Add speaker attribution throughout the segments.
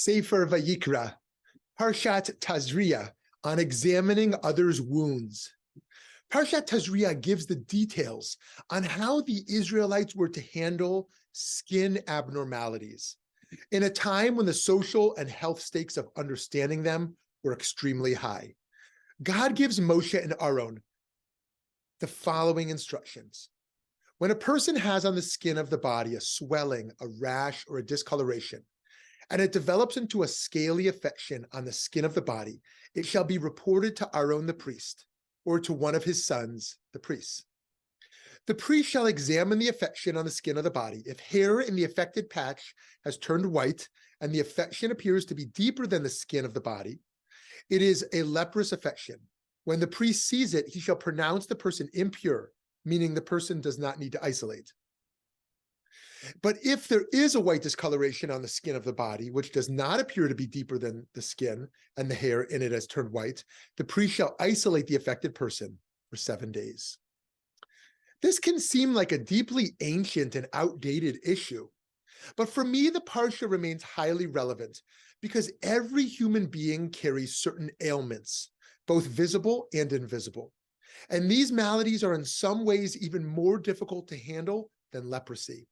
Speaker 1: Sefer Vayikra, Parshat Tazria, on examining others' wounds. Parshat Tazria gives the details on how the Israelites were to handle skin abnormalities in a time when the social and health stakes of understanding them were extremely high. God gives Moshe and Aaron the following instructions. When a person has on the skin of the body a swelling, a rash, or a discoloration, and it develops into a scaly affection on the skin of the body, it shall be reported to Aaron the priest, or to one of his sons, the priests. The priest shall examine the affection on the skin of the body. If hair in the affected patch has turned white, and the affection appears to be deeper than the skin of the body, it is a leprous affection. When the priest sees it, he shall pronounce the person impure, meaning the person does not need to isolate. But if there is a white discoloration on the skin of the body, which does not appear to be deeper than the skin and the hair in it has turned white, the priest shall isolate the affected person for 7 days. This can seem like a deeply ancient and outdated issue, but for me, the Parsha remains highly relevant because every human being carries certain ailments, both visible and invisible. And these maladies are in some ways even more difficult to handle than leprosy.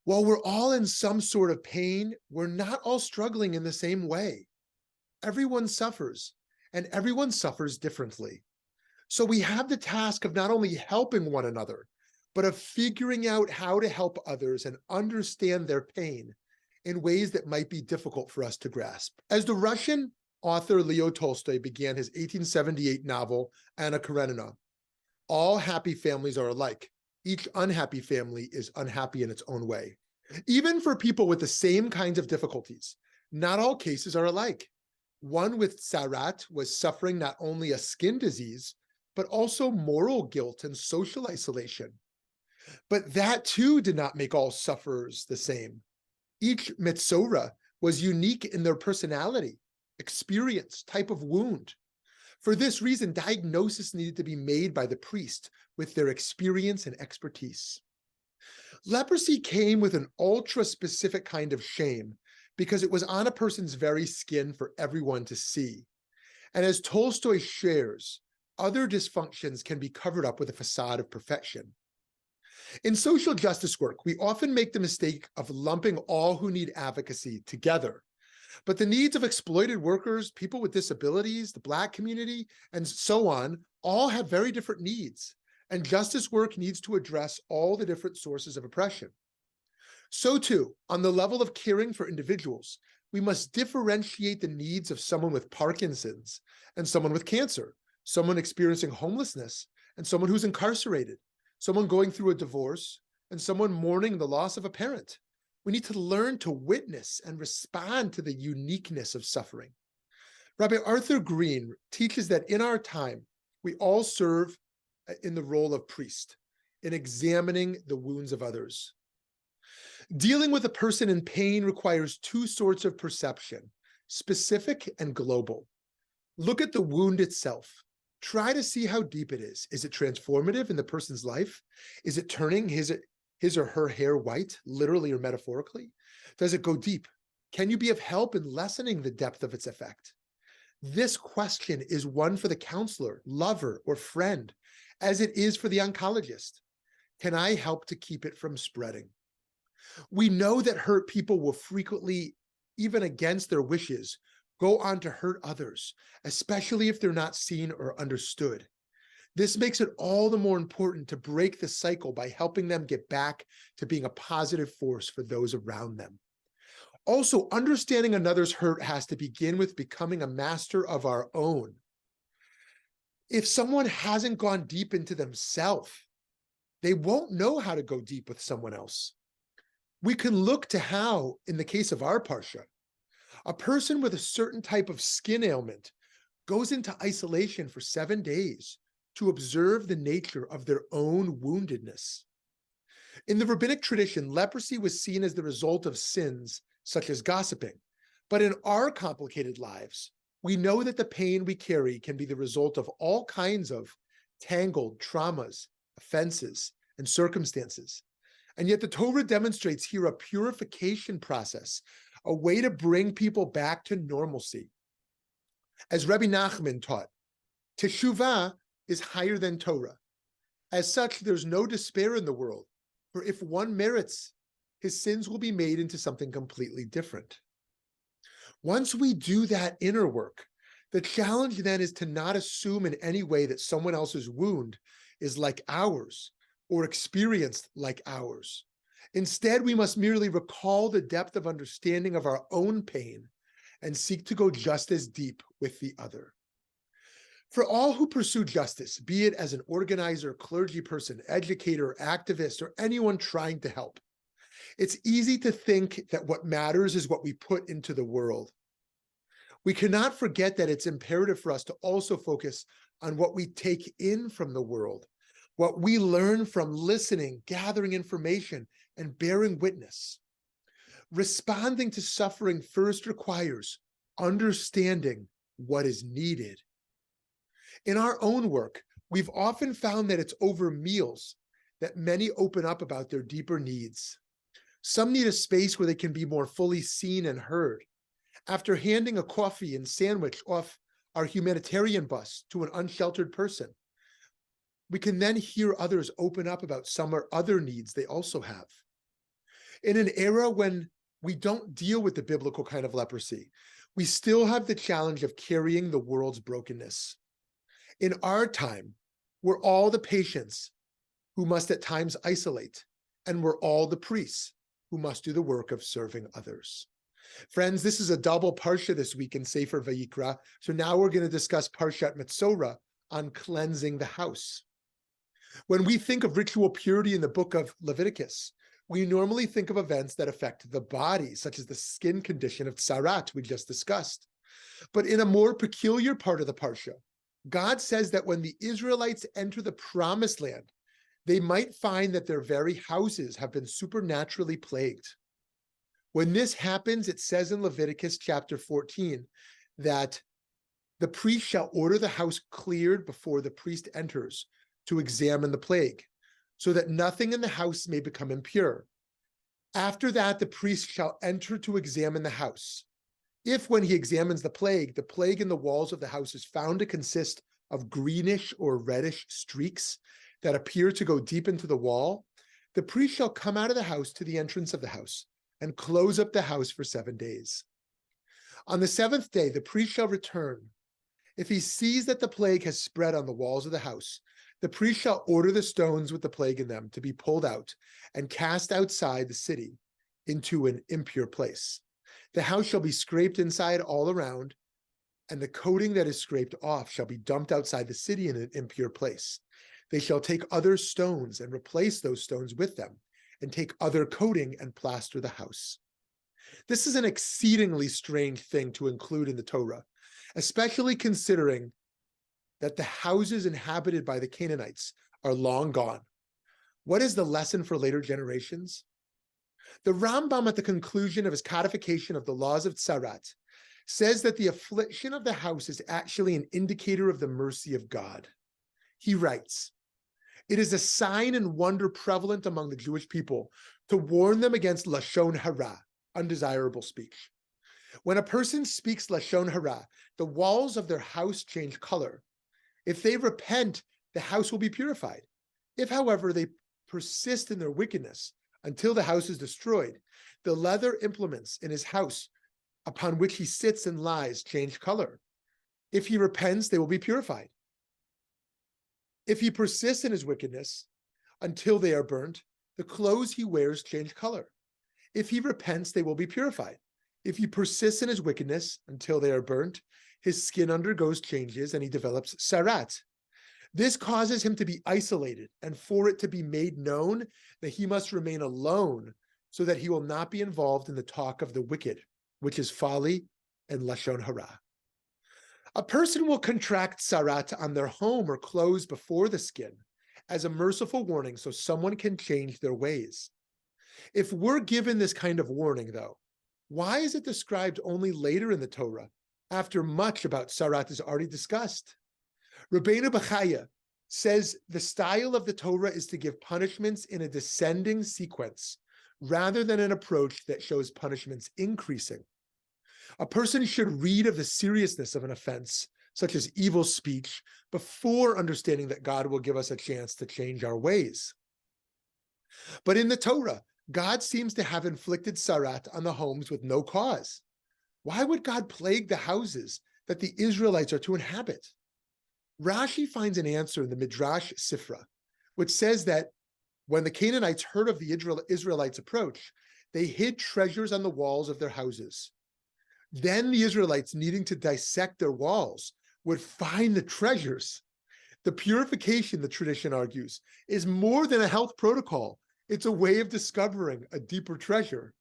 Speaker 1: While we're all in some sort of pain, we're not all struggling in the same way. Everyone suffers, and everyone suffers differently. So we have the task of not only helping one another, but of figuring out how to help others and understand their pain in ways that might be difficult for us to grasp. As the Russian author Leo Tolstoy began his 1878 novel, Anna Karenina, all happy families are alike. Each unhappy family is unhappy in its own way. Even for people with the same kinds of difficulties, not all cases are alike. One with Sarat was suffering not only a skin disease, but also moral guilt and social isolation. But that too did not make all sufferers the same. Each Metzora was unique in their personality, experience, type of wound. For this reason, diagnosis needed to be made by the priest with their experience and expertise. Leprosy came with an ultra-specific kind of shame because it was on a person's very skin for everyone to see. And as Tolstoy shares, other dysfunctions can be covered up with a facade of perfection. In social justice work, we often make the mistake of lumping all who need advocacy together. But the needs of exploited workers, people with disabilities, the Black community, and so on, all have very different needs. And justice work needs to address all the different sources of oppression. So too, on the level of caring for individuals, we must differentiate the needs of someone with Parkinson's and someone with cancer, someone experiencing homelessness and someone who's incarcerated, someone going through a divorce and someone mourning the loss of a parent. We need to learn to witness and respond to the uniqueness of suffering. Rabbi Arthur Green teaches that in our time, we all serve in the role of priest in examining the wounds of others. Dealing with a person in pain requires two sorts of perception, specific and global. Look at the wound itself. Try to see how deep it is. Is it transformative in the person's life? Is it turning his or her hair white, literally or metaphorically? Does it go deep? Can you be of help in lessening the depth of its effect? This question is one for the counselor, lover, or friend, as it is for the oncologist. Can I help to keep it from spreading? We know that hurt people will frequently, even against their wishes, go on to hurt others, especially if they're not seen or understood. This makes it all the more important to break the cycle by helping them get back to being a positive force for those around them. Also, understanding another's hurt has to begin with becoming a master of our own. If someone hasn't gone deep into themselves, they won't know how to go deep with someone else. We can look to how, in the case of our Parsha, a person with a certain type of skin ailment goes into isolation for 7 days to observe the nature of their own woundedness. In the rabbinic tradition, leprosy was seen as the result of sins such as gossiping. But in our complicated lives, we know that the pain we carry can be the result of all kinds of tangled traumas, offenses, and circumstances. And yet the Torah demonstrates here a purification process, a way to bring people back to normalcy. As Rabbi Nachman taught, Teshuvah is higher than Torah. As such, there's no despair in the world, for if one merits, his sins will be made into something completely different. Once we do that inner work, the challenge then is to not assume in any way that someone else's wound is like ours or experienced like ours. Instead, we must merely recall the depth of understanding of our own pain and seek to go just as deep with the other. For all who pursue justice, be it as an organizer, clergy person, educator, activist, or anyone trying to help, it's easy to think that what matters is what we put into the world. We cannot forget that it's imperative for us to also focus on what we take in from the world, what we learn from listening, gathering information, and bearing witness. Responding to suffering first requires understanding what is needed. In our own work, we've often found that it's over meals that many open up about their deeper needs. Some need a space where they can be more fully seen and heard. After handing a coffee and sandwich off our humanitarian bus to an unsheltered person, we can then hear others open up about some or other needs they also have. In an era when we don't deal with the biblical kind of leprosy, we still have the challenge of carrying the world's brokenness. In our time, we're all the patients who must at times isolate, and we're all the priests who must do the work of serving others. Friends, this is a double Parsha this week in Sefer Vayikra, so now we're going to discuss Tazria-Metzora on cleansing the house. When we think of ritual purity in the book of Leviticus, we normally think of events that affect the body, such as the skin condition of tsarat we just discussed. But in a more peculiar part of the Parsha, God says that when the Israelites enter the promised land, they might find that their very houses have been supernaturally plagued. When this happens, it says in Leviticus chapter 14 that the priest shall order the house cleared before the priest enters to examine the plague, so that nothing in the house may become impure. After that, the priest shall enter to examine the house. If, when he examines the plague in the walls of the house is found to consist of greenish or reddish streaks that appear to go deep into the wall, the priest shall come out of the house to the entrance of the house and close up the house for 7 days. On the 7th day, the priest shall return. If he sees that the plague has spread on the walls of the house, the priest shall order the stones with the plague in them to be pulled out and cast outside the city into an impure place. The house shall be scraped inside all around, and the coating that is scraped off shall be dumped outside the city in an impure place. They shall take other stones and replace those stones with them, and take other coating and plaster the house. This is an exceedingly strange thing to include in the Torah, especially considering that the houses inhabited by the Canaanites are long gone. What is the lesson for later generations? The Rambam, at the conclusion of his codification of the laws of Tzarat, says that the affliction of the house is actually an indicator of the mercy of God. He writes, "It is a sign and wonder prevalent among the Jewish people to warn them against Lashon Hara, undesirable speech. When a person speaks Lashon Hara, the walls of their house change color. If they repent, the house will be purified. If, however, they persist in their wickedness until the house is destroyed, the leather implements in his house upon which he sits and lies change color. If he repents, they will be purified. If he persists in his wickedness until they are burnt, the clothes he wears change color. If he repents, they will be purified. If he persists in his wickedness until they are burnt, his skin undergoes changes and he develops sarat. This causes him to be isolated and for it to be made known that he must remain alone so that he will not be involved in the talk of the wicked, which is folly and Lashon Hara. A person will contract sarat on their home or clothes before the skin as a merciful warning so someone can change their ways. If we're given this kind of warning, though, why is it described only later in the Torah, after much about sarat is already discussed? Rabbeinu Bechaya says the style of the Torah is to give punishments in a descending sequence, rather than an approach that shows punishments increasing. A person should read of the seriousness of an offense, such as evil speech, before understanding that God will give us a chance to change our ways. But in the Torah, God seems to have inflicted sarat on the homes with no cause. Why would God plague the houses that the Israelites are to inhabit? Rashi finds an answer in the Midrash Sifra, which says that when the Canaanites heard of the Israelites' approach, they hid treasures on the walls of their houses. Then the Israelites, needing to dissect their walls, would find the treasures. The purification, the tradition argues, is more than a health protocol. It's a way of discovering a deeper treasure.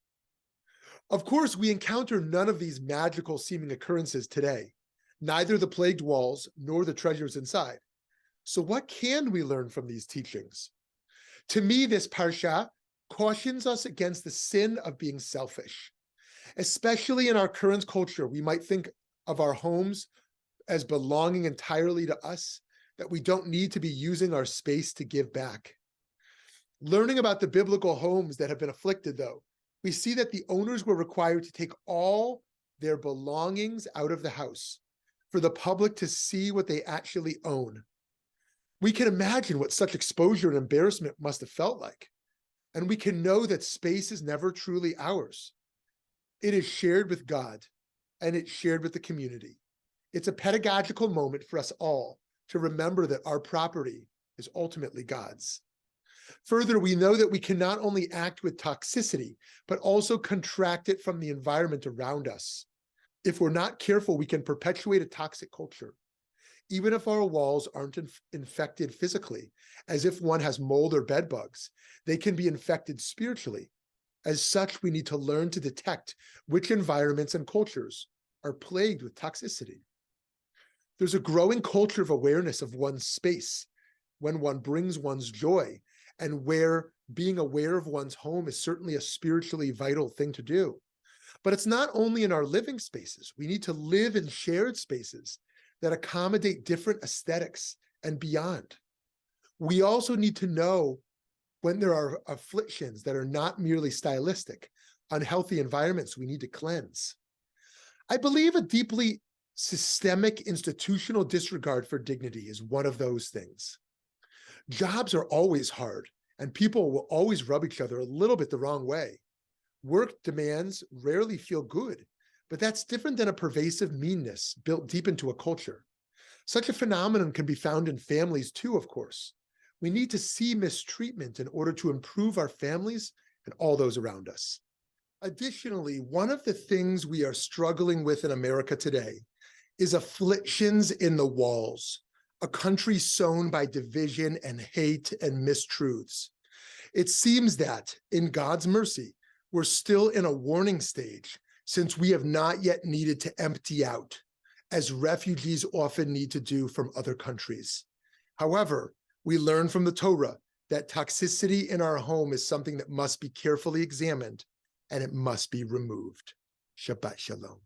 Speaker 1: Of course, we encounter none of these magical seeming occurrences today, neither the plagued walls nor the treasures inside. So what can we learn from these teachings? To me, this Parsha cautions us against the sin of being selfish. Especially in our current culture, we might think of our homes as belonging entirely to us, that we don't need to be using our space to give back. Learning about the biblical homes that have been afflicted, though, we see that the owners were required to take all their belongings out of the house for the public to see what they actually own. We can imagine what such exposure and embarrassment must have felt like. And we can know that space is never truly ours. It is shared with God, and it's shared with the community. It's a pedagogical moment for us all to remember that our property is ultimately God's. Further, we know that we can not only act with toxicity, but also contract it from the environment around us. If we're not careful, we can perpetuate a toxic culture. Even if our walls aren't infected physically, as if one has mold or bed bugs, they can be infected spiritually. As such, we need to learn to detect which environments and cultures are plagued with toxicity. There's a growing culture of awareness of one's space when one brings one's joy, and where being aware of one's home is certainly a spiritually vital thing to do. But it's not only in our living spaces. We need to live in shared spaces that accommodate different aesthetics and beyond. We also need to know when there are afflictions that are not merely stylistic, unhealthy environments we need to cleanse. I believe a deeply systemic institutional disregard for dignity is one of those things. Jobs are always hard, and people will always rub each other a little bit the wrong way. Work demands rarely feel good, but that's different than a pervasive meanness built deep into a culture. Such a phenomenon can be found in families too, of course. We need to see mistreatment in order to improve our families and all those around us. Additionally, one of the things we are struggling with in America today is afflictions in the walls, a country sown by division and hate and mistruths. It seems that, in God's mercy, we're still in a warning stage, since we have not yet needed to empty out, as refugees often need to do from other countries. However, we learn from the Torah that toxicity in our home is something that must be carefully examined, and it must be removed. Shabbat Shalom.